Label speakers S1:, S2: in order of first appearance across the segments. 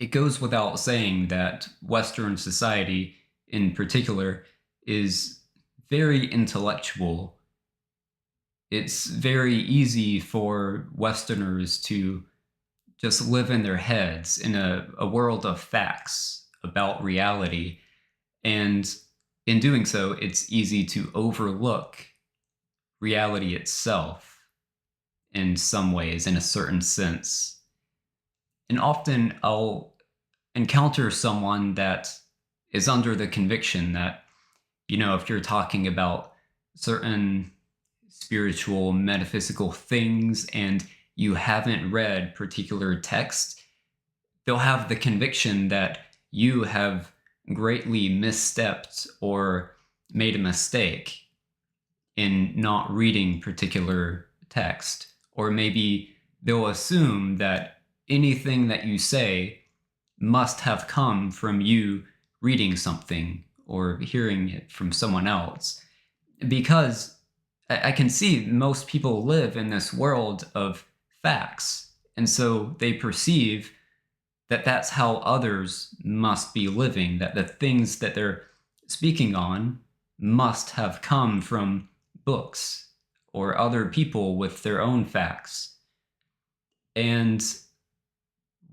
S1: it goes without saying that Western society in particular is very intellectual. It's very easy for Westerners to just live in their heads in a world of facts about reality. And in doing so, it's easy to overlook reality itself in some ways, in a certain sense. And often I'll encounter someone that is under the conviction that, if you're talking about certain spiritual, metaphysical things and you haven't read particular text, they'll have the conviction that you have greatly misstepped or made a mistake in not reading particular text. Or maybe they'll assume that anything that you say must have come from you reading something or hearing it from someone else. Because I can see most people live in this world of facts. And so they perceive that that's how others must be living, that the things that they're speaking on must have come from books or other people with their own facts. And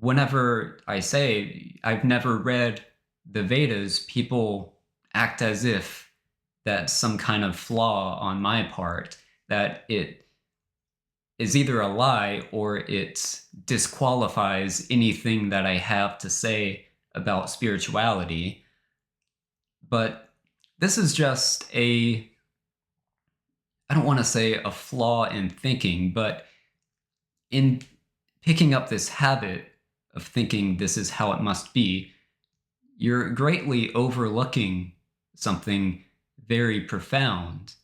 S1: whenever I say I've never read the Vedas, people act as if that's some kind of flaw on my part, that it is either a lie or it disqualifies anything that I have to say about spirituality. But this is just I don't want to say a flaw in thinking, but in picking up this habit of thinking this is how it must be, you're greatly overlooking something very profound.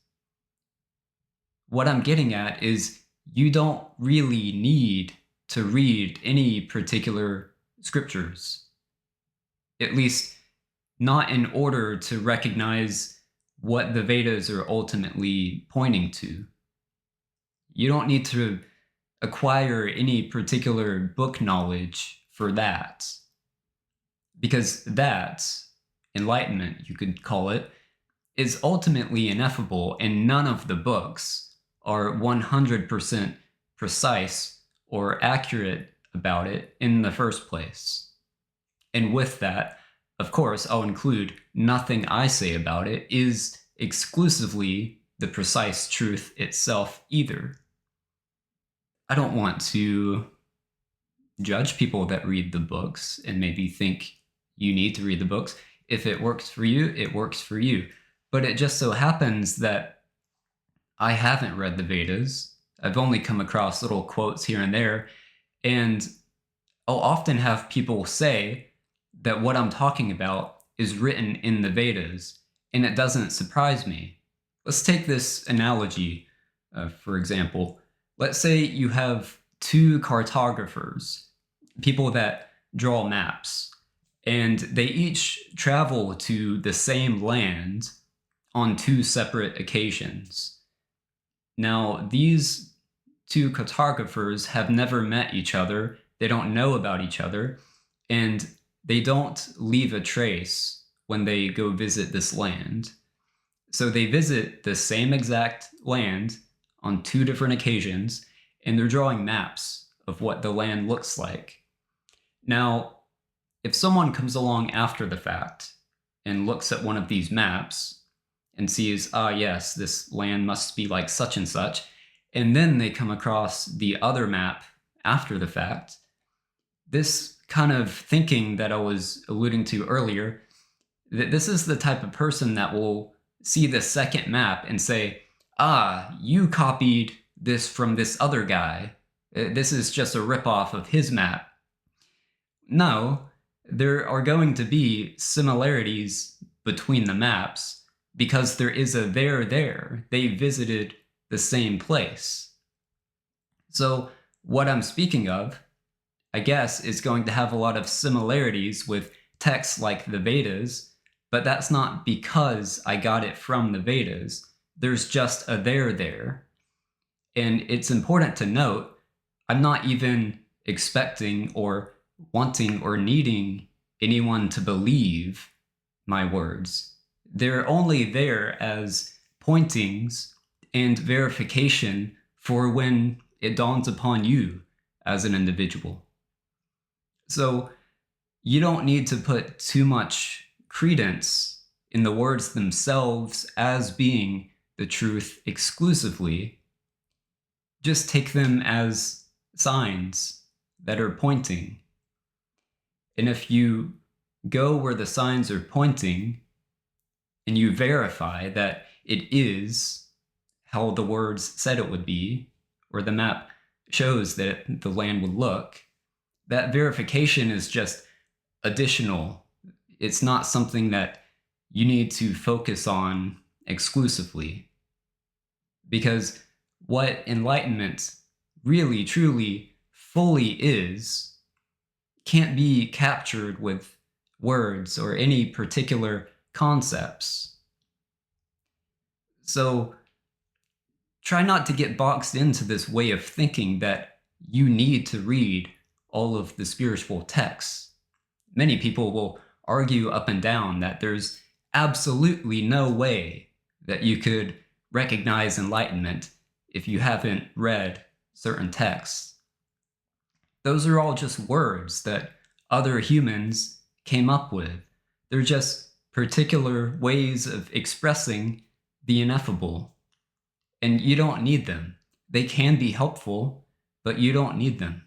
S1: What I'm getting at is you don't really need to read any particular scriptures, at least not in order to recognize what the Vedas are ultimately pointing to. You don't need to acquire any particular book knowledge for that, because that, enlightenment, you could call it, is ultimately ineffable, and none of the books are 100% precise or accurate about it in the first place. And with that, of course, I'll include nothing I say about it is exclusively the precise truth itself either. I don't want to judge people that read the books and maybe think you need to read the books. If it works for you, it works for you. But it just so happens that I haven't read the Vedas. I've only come across little quotes here and there. And I'll often have people say that what I'm talking about is written in the Vedas, and it doesn't surprise me. Let's take this analogy, for example. Let's say you have two cartographers, people that draw maps, and they each travel to the same land on two separate occasions. Now, these two cartographers have never met each other, they don't know about each other, and they don't leave a trace when they go visit this land. So they visit the same exact land on two different occasions, and they're drawing maps of what the land looks like. Now, if someone comes along after the fact and looks at one of these maps and sees, yes, this land must be like such and such, and then they come across the other map after the fact, this kind of thinking that I was alluding to earlier, that this is the type of person that will see the second map and say, you copied this from this other guy. This is just a ripoff of his map. No, there are going to be similarities between the maps because there is a there. They visited the same place. So what I'm speaking of, I guess, is going to have a lot of similarities with texts like the Vedas, but that's not because I got it from the Vedas. There's just a there. And it's important to note, I'm not even expecting or wanting or needing anyone to believe my words. They're only there as pointings and verification for when it dawns upon you as an individual. So you don't need to put too much credence in the words themselves as being the truth exclusively. Just take them as signs that are pointing. And if you go where the signs are pointing and you verify that it is how the words said it would be, or the map shows that the land would look, that verification is just additional. It's not something that you need to focus on exclusively. Because what enlightenment really, truly, fully is can't be captured with words or any particular concepts. So try not to get boxed into this way of thinking that you need to read all of the spiritual texts. Many people will argue up and down that there's absolutely no way that you could recognize enlightenment if you haven't read certain texts. Those are all just words that other humans came up with. They're just particular ways of expressing the ineffable. And you don't need them. They can be helpful, but you don't need them.